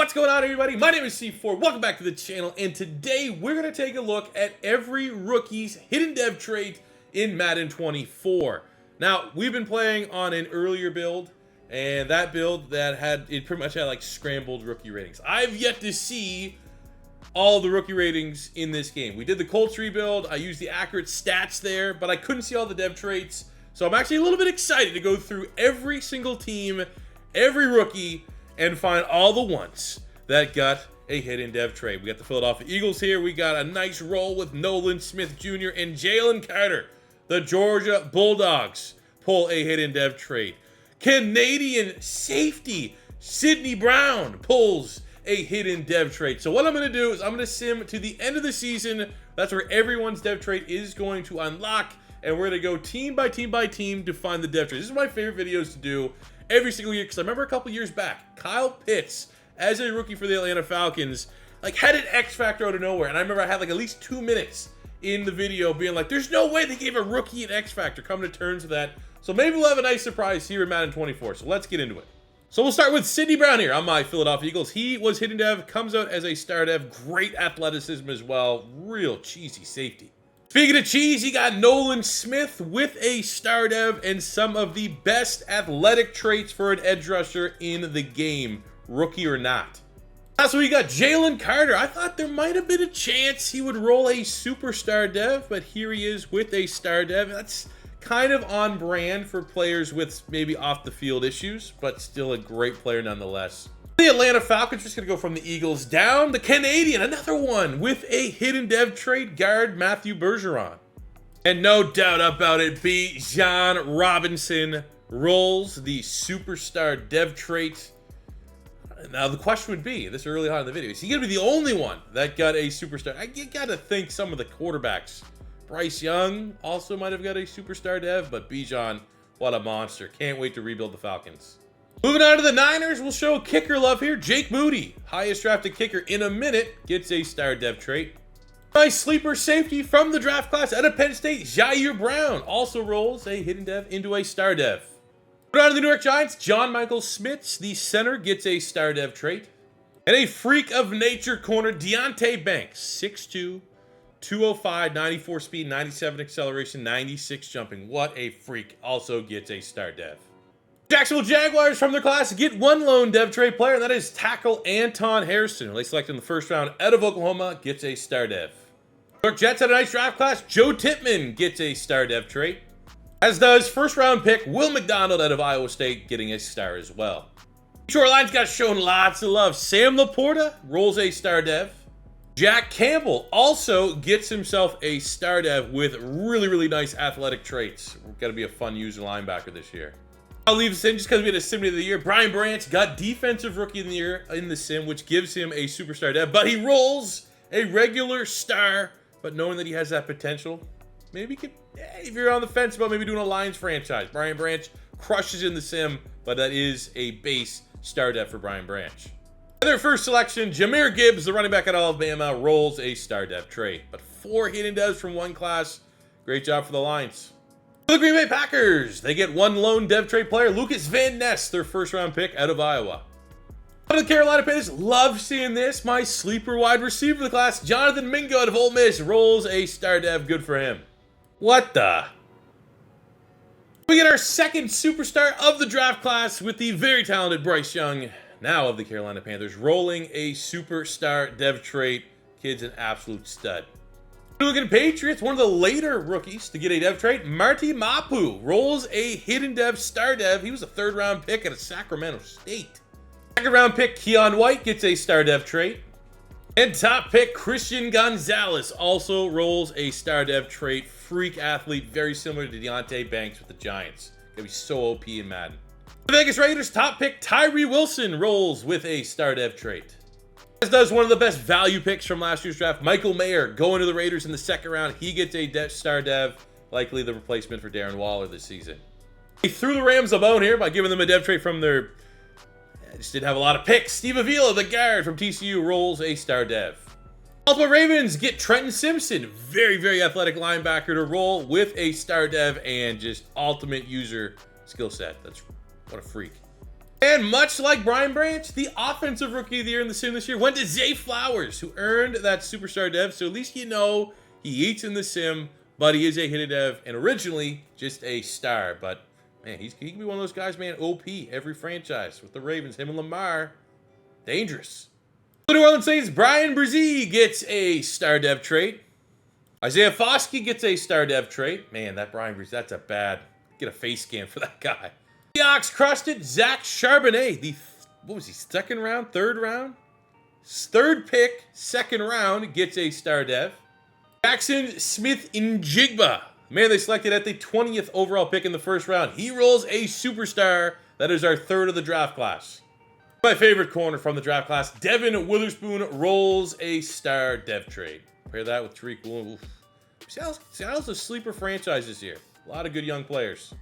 What's going on, everybody? My name is C4. Welcome back to the channel, and today we're going to take a look at every rookie's hidden dev trait in Madden 24. Now, we've been playing on an earlier build, and that build pretty much had like scrambled rookie ratings. I've yet to see all the rookie ratings in this game. We did the Colts rebuild. I used the accurate stats there, but I couldn't see all the dev traits. So I'm actually a little bit excited to go through every single team, every rookie, and find all the ones that got a hidden dev trait. We got the Philadelphia Eagles here. We got a nice roll with Nolan Smith Jr. and Jalen Carter. The Georgia Bulldogs pull a hidden dev trait. Canadian safety Sidney Brown pulls a hidden dev trait. So what I'm going to do is I'm going to sim to the end of the season. That's where everyone's dev trait is going to unlock, and we're going to go team by team by team to find the dev trait. This is my favorite videos to do every single year, because I remember a couple years back, Kyle Pitts, as a rookie for the Atlanta Falcons, like had an X factor out of nowhere. And I remember I had like at least 2 minutes in the video being like, there's no way they gave a rookie an X factor. Coming to terms with that. So maybe we'll have a nice surprise here in Madden 24. So let's get into it. So we'll start with Sidney Brown here on my Philadelphia Eagles. He was hidden dev, comes out as a star dev, great athleticism as well, real cheesy safety. Speaking of cheese, you got Nolan Smith with a star dev and some of the best athletic traits for an edge rusher in the game, rookie or not. Also, we got Jalen Carter. I thought there might have been a chance he would roll a superstar dev, but here he is with a star dev. That's kind of on brand for players with maybe off the field issues, but still a great player nonetheless. The Atlanta Falcons, just going to go from the Eagles down. The Canadian, another one with a hidden dev trait, guard Matthew Bergeron. And no doubt about it, Bijan Robinson rolls the superstar dev trait. Now the question would be, this early on in the video, is he going to be the only one that got a superstar? You got to think some of the quarterbacks. Bryce Young also might have got a superstar dev, but Bijan, what a monster. Can't wait to rebuild the Falcons. Moving on to the Niners, we'll show kicker love here. Jake Moody, highest drafted kicker in a minute, gets a star dev trait. Nice sleeper safety from the draft class out of Penn State, Jair Brown, also rolls a hidden dev into a star dev. Moving on to the New York Giants, John Michael Schmitz, the center, gets a star dev trait. And a freak of nature corner, Deontay Banks, 6'2", 205, 94 speed, 97 acceleration, 96 jumping. What a freak, also gets a star dev. Jacksonville Jaguars from their class get one lone dev trait player, and that is tackle Anton Harrison, who they selected in the first round out of Oklahoma, gets a star dev. New York Jets had a nice draft class. Joe Tippmann gets a star dev trait, as does first round pick Will McDonald out of Iowa State, getting a star as well. Detroit Lions got shown lots of love. Sam Laporta rolls a star dev. Jack Campbell also gets himself a star dev with really, really nice athletic traits. We're going to be a fun user linebacker this year. I'll leave this in just because we had a sim of the year. Brian Branch got defensive rookie of the year in the sim, which gives him a superstar dev, but he rolls a regular star. But knowing that he has that potential, maybe if you're on the fence about maybe doing a Lions franchise, Brian Branch crushes in the sim, but that is a base star dev for Brian Branch. And their first selection, Jahmyr Gibbs, the running back at Alabama, rolls a star dev trait. But 4 hidden devs from one class. Great job for the Lions. The Green Bay Packers, they get one lone dev trait player, Lucas Van Ness, their first round pick out of Iowa. The Carolina Panthers, love seeing this. My sleeper wide receiver of the class, Jonathan Mingo out of Ole Miss, rolls a star dev. Good for him. What the? We get our second superstar of the draft class with the very talented Bryce Young, now of the Carolina Panthers, rolling a superstar dev trait. Kid's an absolute stud. Looking at Patriots, one of the later rookies to get a dev trait, Marty Mapu rolls a hidden dev star dev. He was a third round pick out of Sacramento State. Second round pick Keon White gets a star dev trait. And top pick Christian Gonzalez also rolls a star dev trait. Freak athlete, very similar to Deontay Banks with the Giants. Gonna be so OP in Madden. The Vegas Raiders top pick Tyree Wilson rolls with a star dev trait. As does one of the best value picks from last year's draft, Michael Mayer, going to the Raiders in the second round. He gets a star dev, likely the replacement for Darren Waller this season. He threw the Rams a bone here by giving them a dev trait from their... just didn't have a lot of picks. Steve Avila, the guard from TCU, rolls a star dev. Baltimore Ravens get Trenton Simpson, very, very athletic linebacker, to roll with a star dev and just ultimate user skill set. What a freak. And much like Brian Branch, the offensive rookie of the year in the sim this year went to Zay Flowers, who earned that superstar dev. So at least you know he eats in the sim, but he is a hidden dev and originally just a star. But man, he can be one of those guys, man. OP every franchise with the Ravens. Him and Lamar, dangerous. The New Orleans Saints, Brian Brzee gets a star dev trait. Isaiah Foskey gets a star dev trait. Man, that Brian Brzee, that's a bad. Get a face scan for that guy. Seahawks crushed it. Zach Charbonnet, what was he, second round, third round? Third pick, second round, gets a star dev. Jackson Smith-Njigba, man, they selected at the 20th overall pick in the first round. He rolls a superstar. That is our third of the draft class. My favorite corner from the draft class, Devin Witherspoon, rolls a star dev trade. Pair that with Tariq Woolen. Seattle's a sleeper franchise this year. A lot of good young players.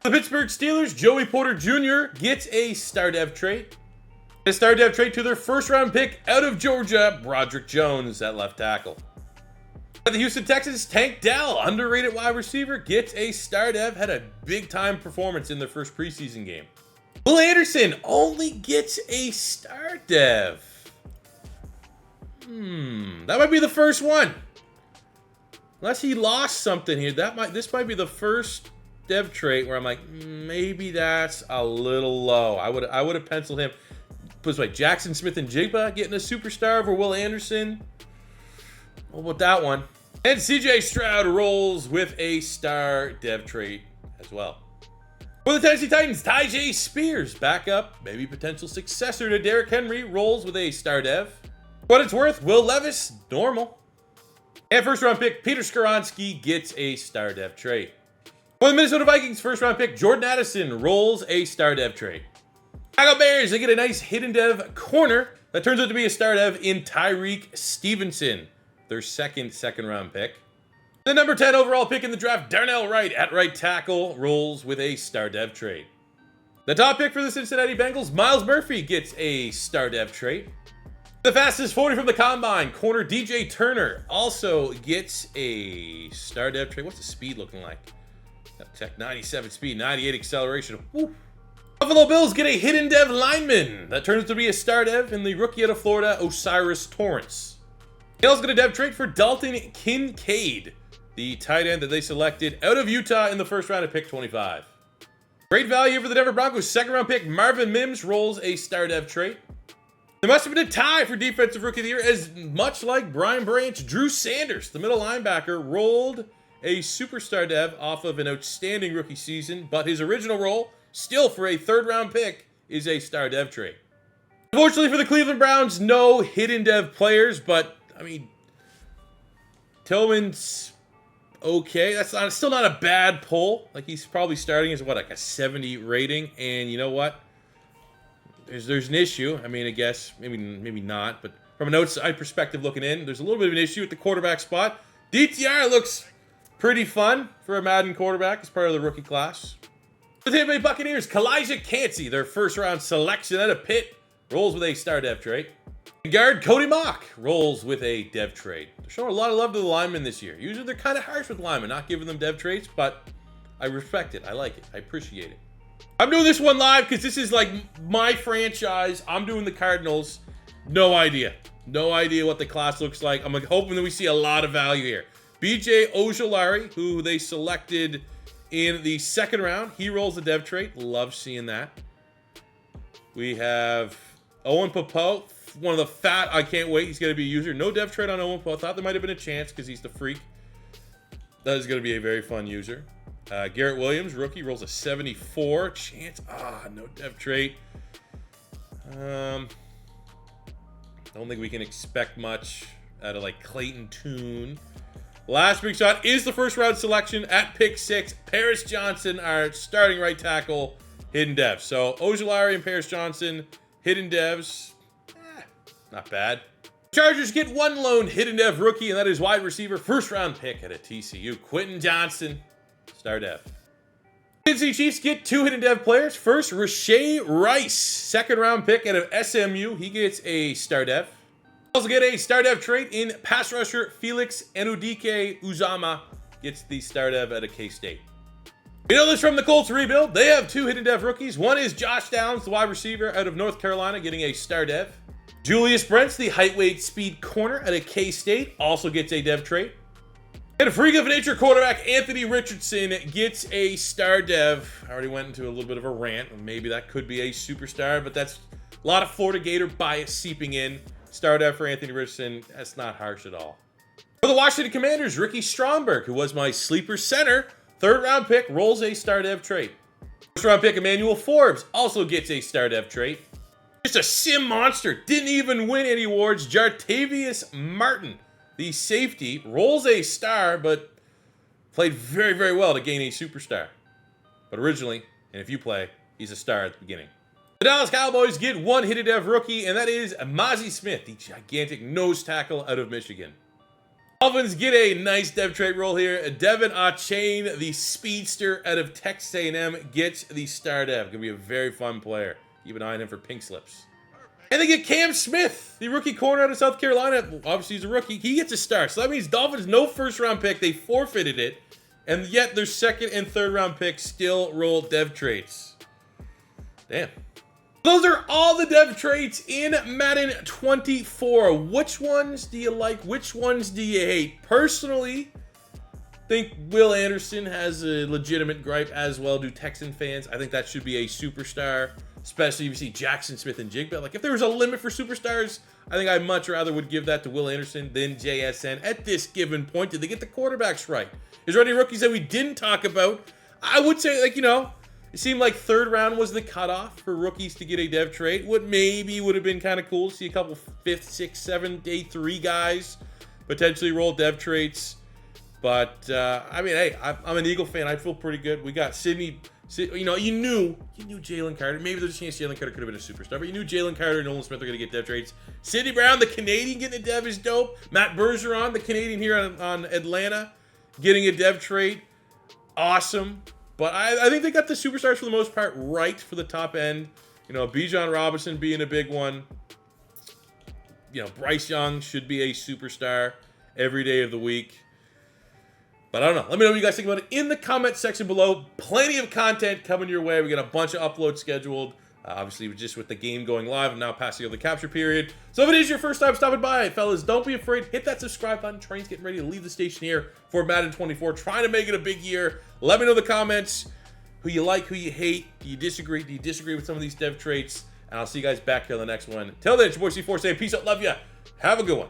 The Pittsburgh Steelers, Joey Porter Jr. gets a star dev trait. A star dev trait to their first round pick out of Georgia, Broderick Jones at left tackle. The Houston Texans, Tank Dell, underrated wide receiver, gets a star dev. Had a big time performance in their first preseason game. Will Anderson only gets a star dev. That might be the first one. Unless he lost something here, this might be the first dev trait where I'm like, maybe that's a little low. I would have penciled him. Put this way, Jackson Smith-Njigba getting a superstar over Will Anderson. What about that one? And CJ Stroud rolls with a star dev trait as well. For the Tennessee Titans, Tyjae Spears, backup, maybe potential successor to Derrick Henry, rolls with a star dev. For what it's worth, Will Levis, normal. And first round pick, Peter Skoronski gets a star dev trait. For the Minnesota Vikings, first round pick, Jordan Addison rolls a star dev trait. Chicago Bears, they get a nice hidden dev corner that turns out to be a star dev in Tyreek Stevenson, their second round pick. The number 10 overall pick in the draft, Darnell Wright at right tackle, rolls with a star dev trait. The top pick for the Cincinnati Bengals, Myles Murphy, gets a star dev trait. The fastest 40 from the combine, corner DJ Turner, also gets a star dev trait. What's the speed looking like? Check 97 speed, 98 acceleration. Woo. Buffalo Bills get a hidden dev lineman that turns to be a star dev in the rookie out of Florida, Osiris Torrance. Tails get a dev trait for Dalton Kincaid, the tight end that they selected out of Utah in the first round at pick 25. Great value for the Denver Broncos. Second round pick Marvin Mims rolls a star dev trait. There must have been a tie for defensive rookie of the year, as much like Brian Branch, Drew Sanders, the middle linebacker, rolled a superstar dev off of an outstanding rookie season, but his original role, still for a third round pick, is a star dev trait. Unfortunately for the Cleveland Browns, no hidden dev players, but I mean, Tillman's okay. That's still not a bad pull. Like, he's probably starting as like a 70 rating, and you know what? There's an issue. I mean, I guess maybe not, but from an outside perspective looking in, there's a little bit of an issue at the quarterback spot. DTR looks pretty fun for a Madden quarterback as part of the rookie class. The Tampa Bay Buccaneers, Kalijah Cansey, their first round selection out of Pitt, rolls with a star dev trait. Guard Cody Mock rolls with a dev trait. They're showing a lot of love to the linemen this year. Usually they're kind of harsh with linemen, not giving them dev traits, but I respect it. I like it. I appreciate it. I'm doing this one live because this is like my franchise. I'm doing the Cardinals. No idea. No idea what the class looks like. I'm hoping that we see a lot of value here. BJ Ojulari, who they selected in the second round. He rolls a dev trait. Love seeing that. We have Owen Popo, one of the fat. I can't wait. He's going to be a user. No dev trait on Owen Popo. I thought there might have been a chance because he's the freak. That is going to be a very fun user. Garrett Williams, rookie, rolls a 74. Chance. No dev trait. Don't think we can expect much out of like Clayton Tune. Last big shot is the first round selection at pick 6. Paris Johnson, our starting right tackle, hidden devs. So Ojulari and Paris Johnson, hidden devs. Not bad. Chargers get one lone hidden dev rookie, and that is wide receiver, first round pick at a TCU, Quentin Johnston, star dev. Kansas City Chiefs get two hidden dev players. First, Rashay Rice, second round pick out of SMU. He gets a star dev. Also get a star dev trait in pass rusher Felix Enudike Uzama, gets the star dev at a K-State. You know this from the Colts rebuild. They have 2 hidden dev rookies. One is Josh Downs, the wide receiver out of North Carolina, getting a star dev. Julius Brents, the height, weight, speed corner out of K-State, also gets a dev trait. And a freak of nature quarterback, Anthony Richardson, gets a star dev. I already went into a little bit of a rant. Maybe that could be a superstar, but that's a lot of Florida Gator bias seeping in. Star dev for Anthony Richardson. That's not harsh at all. For the Washington Commanders, Ricky Stromberg, who was my sleeper center, 3rd round pick, rolls a star dev trait. 1st round pick, Emmanuel Forbes, also gets a star dev trait. Just a sim monster, didn't even win any awards. Jartavius Martin, the safety, rolls a star, but played very, very well to gain a superstar. But originally, and if you play, he's a star at the beginning. The Dallas Cowboys get 1 hidden dev rookie, and that is Mozzie Smith, the gigantic nose tackle out of Michigan. Dolphins get a nice dev trait roll here. Devin Achane, the speedster out of Texas A&M, gets the star dev. Gonna be a very fun player. Keep an eye on him for pink slips. And they get Cam Smith, the rookie corner out of South Carolina. Obviously, he's a rookie. He gets a star. So that means Dolphins, no 1st round pick. They forfeited it. And yet their 2nd and 3rd round picks still roll dev traits. Damn. Those are all the dev traits in Madden 24. Which ones do you like? Which ones do you hate? Personally, I think Will Anderson has a legitimate gripe, as well do Texan fans. I think that should be a superstar, especially if you see Jackson Smith and Jigba. Like, if there was a limit for superstars, I think I much rather would give that to Will Anderson than JSN at this given point. Did they get the quarterbacks right? Is there any rookies that we didn't talk about? I would say, like, you know, it seemed like 3rd round was the cutoff for rookies to get a dev trait. What maybe would have been kind of cool to see a couple 5th, 6th, 7th, day 3 guys potentially roll dev traits. But, I mean, hey, I'm an Eagle fan. I feel pretty good. We got Sydney. You know, you knew Jalen Carter. Maybe there's a chance Jalen Carter could have been a superstar, but you knew Jalen Carter and Nolan Smith are going to get dev traits. Sidney Brown, the Canadian, getting a dev is dope. Matt Bergeron, the Canadian here on Atlanta, getting a dev trait. Awesome. But I think they got the superstars for the most part right for the top end. You know, Bijan Robinson being a big one. You know, Bryce Young should be a superstar every day of the week. But I don't know. Let me know what you guys think about it in the comment section below. Plenty of content coming your way. We got a bunch of uploads scheduled. Obviously, just with the game going live and now passing over the capture period. So if it is your first time stopping by, fellas, don't be afraid. Hit that subscribe button. Train's getting ready to leave the station here for Madden 24. Trying to make it a big year. Let me know in the comments who you like, who you hate. Do you disagree? Do you disagree with some of these dev traits? And I'll see you guys back here on the next one. Till then, it's your boy C4 saying peace out. Love ya. Have a good one.